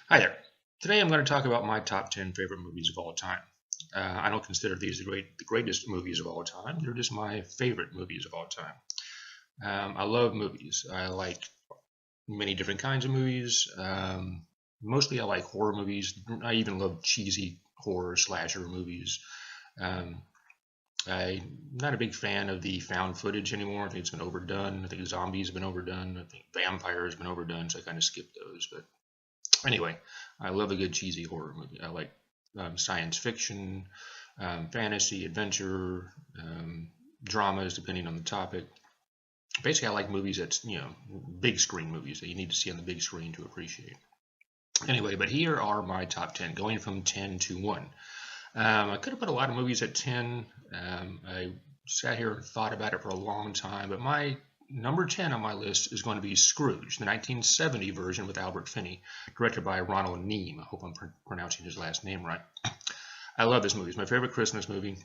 Hi there. Today I'm going to talk about my top 10 favorite movies of all time. I don't consider these the greatest movies of all time. They're just my favorite movies of all time. I love movies. I like many different kinds of movies. Mostly I like horror movies. I even love cheesy horror slasher movies. Um, I'm not a big fan of the found footage anymore. I think it's been overdone. I think zombies have been overdone. I think vampires have been overdone, so I kind of skip those. But anyway, I love a good cheesy horror movie. I like science fiction, fantasy, adventure, dramas, depending on the topic. Basically, I like movies that's big screen movies that you need to see on the big screen to appreciate. Anyway, but here are my top 10, going from 10 to 1. I could have put a lot of movies at 10. I sat here and thought about it for a long time, but my number 10 on my list is going to be Scrooge, the 1970 version with Albert Finney, directed by Ronald Neame. I hope I'm pronouncing his last name right. I love this movie. It's my favorite Christmas movie,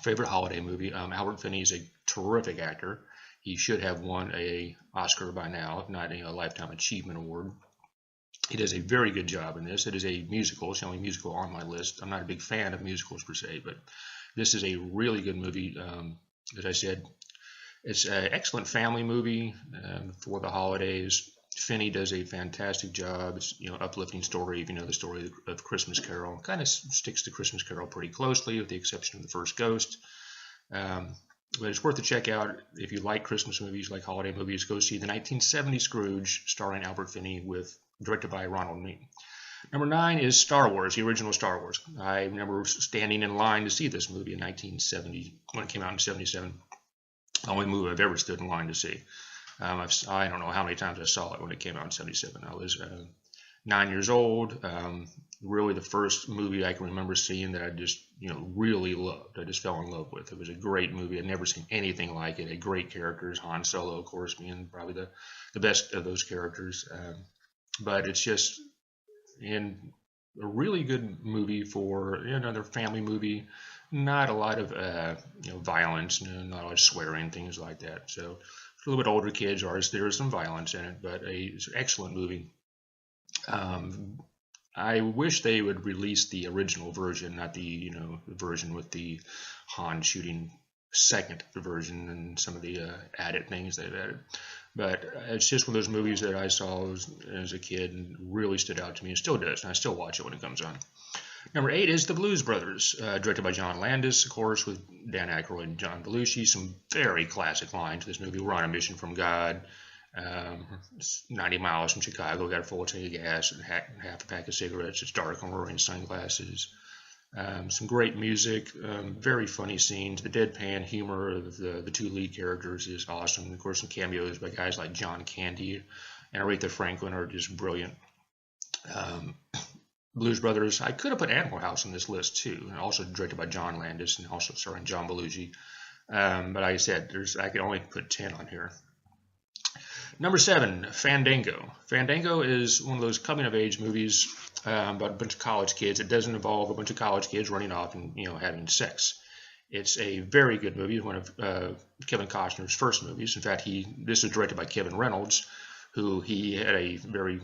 favorite holiday movie. Albert Finney is a terrific actor. He should have won an Oscar by now, if not a Lifetime Achievement Award. He does a very good job in this. It is a musical. It's the only musical on my list. I'm not a big fan of musicals per se, but this is a really good movie. As I said, it's an excellent family movie for the holidays. Finney does a fantastic job. It's uplifting story. If you know the story of Christmas Carol, kind of sticks to Christmas Carol pretty closely, with the exception of the first ghost. But it's worth a check out if you like Christmas movies, like holiday movies. Go see the 1970 Scrooge, starring Albert Finney, directed by Ronald Neame. Number 9 is Star Wars, the original Star Wars. I remember standing in line to see this movie in 1970 when it came out in '77. The only movie I've ever stood in line to see. I don't know how many times I saw it when it came out in '77. I was 9 years old. Really the first movie I can remember seeing that I just really loved. I just fell in love with. It was a great movie. I'd never seen anything like it. Had great characters. Han Solo, of course, being probably the best of those characters. But it's just a really good movie for another family movie. Not a lot of violence, not a lot of swearing, things like that. So for a little bit older kids, there is some violence in it, but it's an excellent movie. I wish they would release the original version, not the version with the Han shooting second version and some of the added things they've added. But it's just one of those movies that I saw as a kid and really stood out to me, and still does, and I still watch it when it comes on. Number 8 is The Blues Brothers, directed by John Landis, of course, with Dan Aykroyd and John Belushi. Some very classic lines. This movie: "We're on a mission from God. 90 miles from Chicago. Got a full tank of gas and half a pack of cigarettes. It's dark and we're wearing sunglasses." Some great music, very funny scenes. The deadpan humor of the two lead characters is awesome. And of course, some cameos by guys like John Candy and Aretha Franklin are just brilliant. Blues Brothers, I could have put Animal House on this list too, and also directed by John Landis and also starring John Belushi. But like I said, I could only put 10 on here. Number 7, Fandango. Fandango is one of those coming-of-age movies about a bunch of college kids. It doesn't involve a bunch of college kids running off and having sex. It's a very good movie. One of Kevin Costner's first movies. In fact, this was directed by Kevin Reynolds, who he had a very,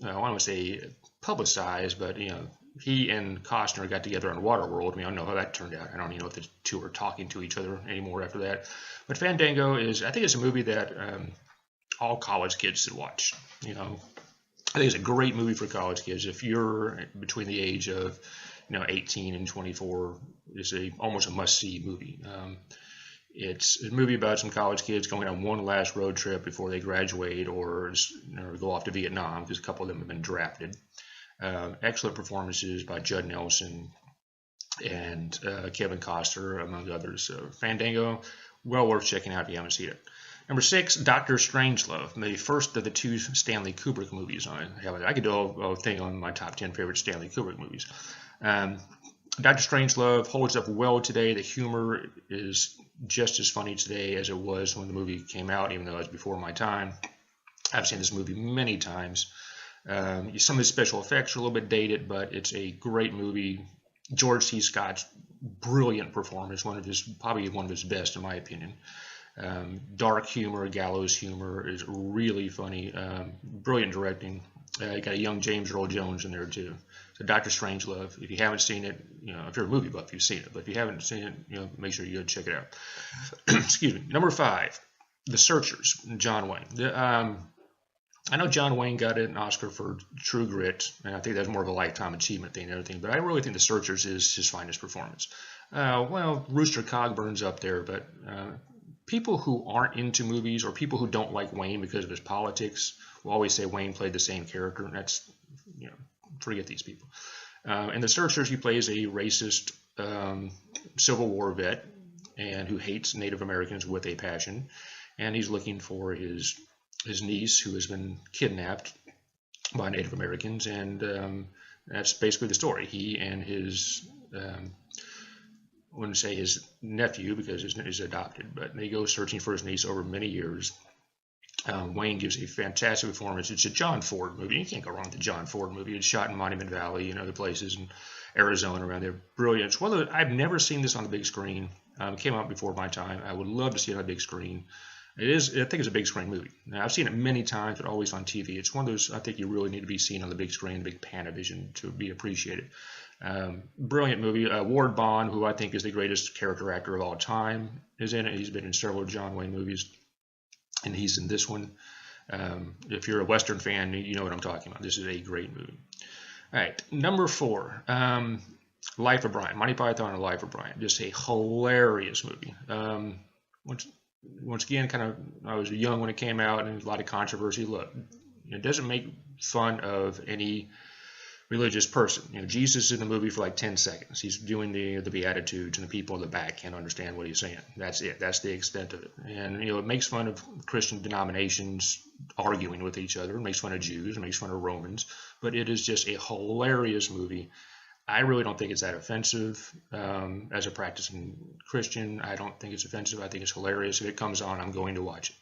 I don't want to say publicized, but he and Costner got together on Waterworld. I don't know how that turned out. I don't even know if the two are talking to each other anymore after that. But Fandango I think it's a movie that all college kids should watch. I think it's a great movie for college kids. If you're between the age of 18 and 24, it's almost a must-see movie. It's a movie about some college kids going on one last road trip before they graduate or go off to Vietnam, because a couple of them have been drafted. Excellent performances by Judd Nelson and Kevin Costner, among others. So Fandango, well worth checking out if you haven't seen it. Number 6, Dr. Strangelove, the first of the 2 Stanley Kubrick movies. I could do a thing on my top 10 favorite Stanley Kubrick movies. Dr. Strangelove holds up well today. The humor is just as funny today as it was when the movie came out, even though it was before my time. I've seen this movie many times. Some of the special effects are a little bit dated, but it's a great movie. George C. Scott's brilliant performance, probably one of his best in my opinion. Dark humor, gallows humor is really funny. Brilliant directing. You got a young James Earl Jones in there too. So Dr. Strangelove. If you haven't seen it, if you're a movie buff, you've seen it. But if you haven't seen it, make sure you go check it out. Excuse me. Number 5, The Searchers, John Wayne. I know John Wayne got an Oscar for True Grit, and I think that's more of a lifetime achievement thing and everything. But I really think The Searchers is his finest performance. Well, Rooster Cogburn's up there, but people who aren't into movies or people who don't like Wayne because of his politics will always say Wayne played the same character, and that's, forget these people. In The Searchers, he plays a racist Civil War vet and who hates Native Americans with a passion, and he's looking for his niece who has been kidnapped by Native Americans, and that's basically the story. He and his I wouldn't say his nephew because he's adopted, but they go searching for his niece over many years. Wayne gives a fantastic performance. It's a John Ford movie. You can't go wrong with the John Ford movie. It's shot in Monument Valley and other places in Arizona around there. Brilliant. It's I've never seen this on the big screen. It came out before my time. I would love to see it on a big screen. I think it's a big screen movie. Now, I've seen it many times, but always on TV. It's one of those I think you really need to be seen on the big screen, the big Panavision, to be appreciated. Brilliant movie. Ward Bond, who I think is the greatest character actor of all time, is in it. He's been in several John Wayne movies, and he's in this one. If you're a Western fan, you know what I'm talking about. This is a great movie. All right, number 4, Life of Brian. Monty Python and Life of Brian. Just a hilarious movie. Once again, I was young when it came out, and a lot of controversy. Look, it doesn't make fun of any religious person. Jesus is in the movie for like 10 seconds. He's doing the Beatitudes, and the people in the back can't understand what he's saying. That's it. That's the extent of it. And it makes fun of Christian denominations arguing with each other. It makes fun of Jews. It makes fun of Romans. But it is just a hilarious movie. I really don't think it's that offensive. As a practicing Christian, I don't think it's offensive. I think it's hilarious. If it comes on, I'm going to watch it.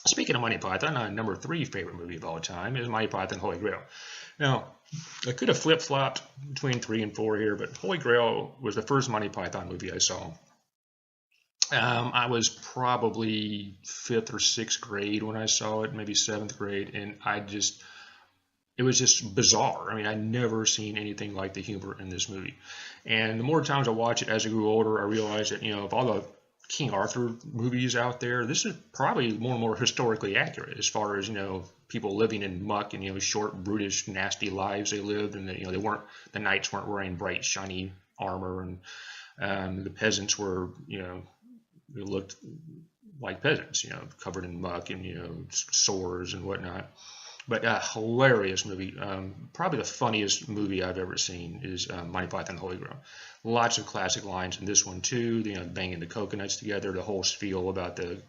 Speaking of Monty Python, number 3 favorite movie of all time is Monty Python Holy Grail. Now, I could have flip-flopped between 3 and 4 here, but Holy Grail was the first Monty Python movie I saw. I was probably 5th or 6th grade when I saw it, maybe 7th grade, and it was just bizarre. I mean, I'd never seen anything like the humor in this movie. And the more times I watch it as I grew older, I realized that, of all the King Arthur movies out there, this is probably more and more historically accurate as far as, people living in muck and, short, brutish, nasty lives they lived. And, the knights weren't wearing bright, shiny armor. And the peasants were, they looked like peasants, covered in muck and, sores and whatnot. But a hilarious movie. Probably the funniest movie I've ever seen is Monty Python Holy Grail. Lots of classic lines in this one too. Banging the coconuts together, the whole spiel about the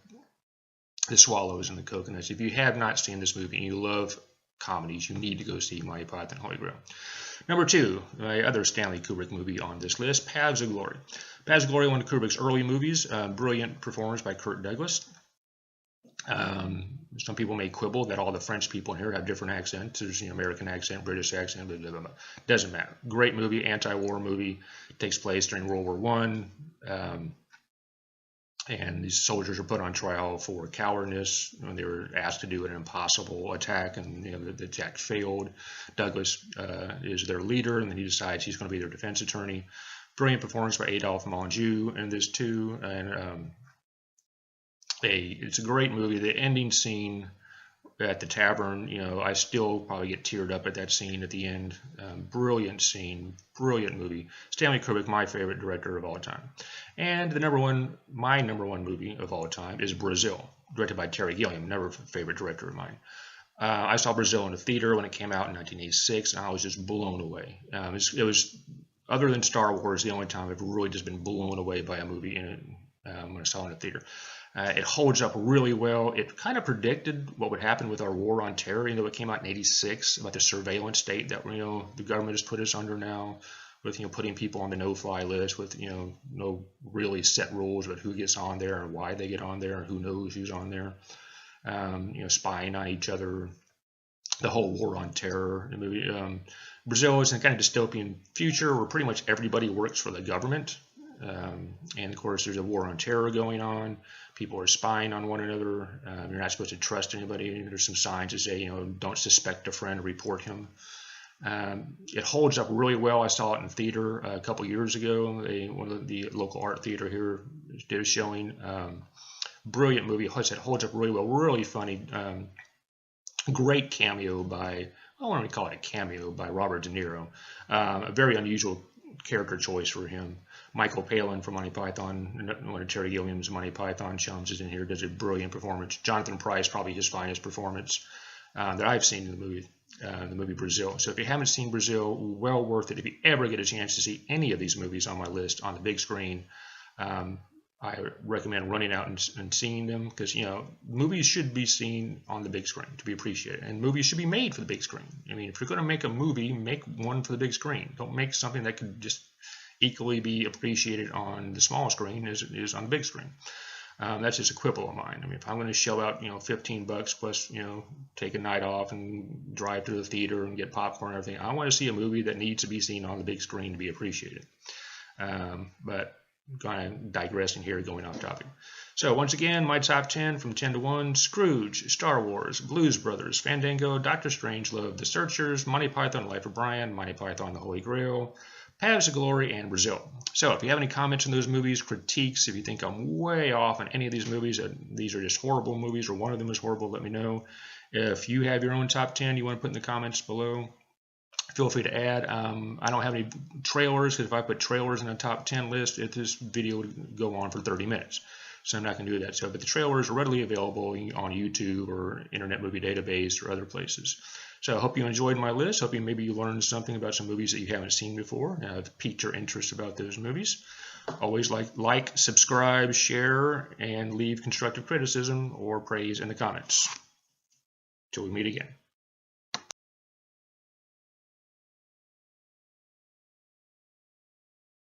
swallows and the coconuts. If you have not seen this movie and you love comedies, you need to go see Monty Python Holy Grail. Number 2, my other Stanley Kubrick movie on this list, Paths of Glory. Paths of Glory, one of Kubrick's early movies. Brilliant performance by Kirk Douglas. Some people may quibble that all the French people in here have different accents. There's American accent, British accent, blah, blah, blah, blah. Doesn't matter. Great movie, anti-war movie. Takes place during World War I. And these soldiers are put on trial for cowardice when they were asked to do an impossible attack, and the attack failed. Douglas is their leader, and then he decides he's going to be their defense attorney. Brilliant performance by Adolphe Menjou in this too, and it's a great movie. The ending scene at the tavern, I still probably get teared up at that scene at the end. Brilliant scene, brilliant movie. Stanley Kubrick, my favorite director of all time. And my number one movie of all time is Brazil, directed by Terry Gilliam, another favorite director of mine. I saw Brazil in the theater when it came out in 1986, and I was just blown away. It was, other than Star Wars, the only time I've really just been blown away by a movie when I saw it in the theater. It holds up really well. It kind of predicted what would happen with our war on terror. It came out in '86 about the surveillance state that the government has put us under now, with putting people on the no-fly list, with no really set rules about who gets on there and why they get on there and who knows who's on there. Spying on each other. The whole war on terror. The movie Brazil is in a kind of dystopian future where pretty much everybody works for the government. And of course, there's a war on terror going on. People are spying on one another. You're not supposed to trust anybody. There's some signs that say, don't suspect a friend, report him. It holds up really well. I saw it in theater a couple years ago. One of the local art theater here did a showing. Brilliant movie. It holds up really well. Really funny. Great cameo by, I want to call it a cameo by Robert De Niro. A very unusual character choice for him. Michael Palin from Monty Python, one of Terry Gilliam's Monty Python chums, is in here, does a brilliant performance. Jonathan Pryce, probably his finest performance that I've seen in the movie Brazil. So if you haven't seen Brazil, well worth it. If you ever get a chance to see any of these movies on my list on the big screen, I recommend running out and seeing them, because movies should be seen on the big screen to be appreciated, and movies should be made for the big screen. I mean, if you're going to make a movie, make one for the big screen. Don't make something that could just equally be appreciated on the small screen as it is on the big screen. That's just a quibble of mine. I mean, if I'm going to shell out $15 plus take a night off and drive to the theater and get popcorn and everything, I want to see a movie that needs to be seen on the big screen to be appreciated. But kind of digressing here, going off topic. So once again, my top 10 from 10 to 1: Scrooge, Star Wars, Blues Brothers, Fandango, Dr. Strangelove, The Searchers, Monty Python, Life of Brian, Monty Python, The Holy Grail, Paths of Glory, and Brazil. So if you have any comments on those movies, critiques, if you think I'm way off on any of these movies, these are just horrible movies, or one of them is horrible, let me know. If you have your own top 10 you want to put in the comments below, feel free to add. I don't have any trailers, because if I put trailers in a top 10 list, this video would go on for 30 minutes. So I'm not going to do that. So, but the trailers are readily available on YouTube or Internet Movie Database or other places. So I hope you enjoyed my list. Hope maybe you learned something about some movies that you haven't seen before. Piqued your interest about those movies. Always like, subscribe, share, and leave constructive criticism or praise in the comments. Till we meet again.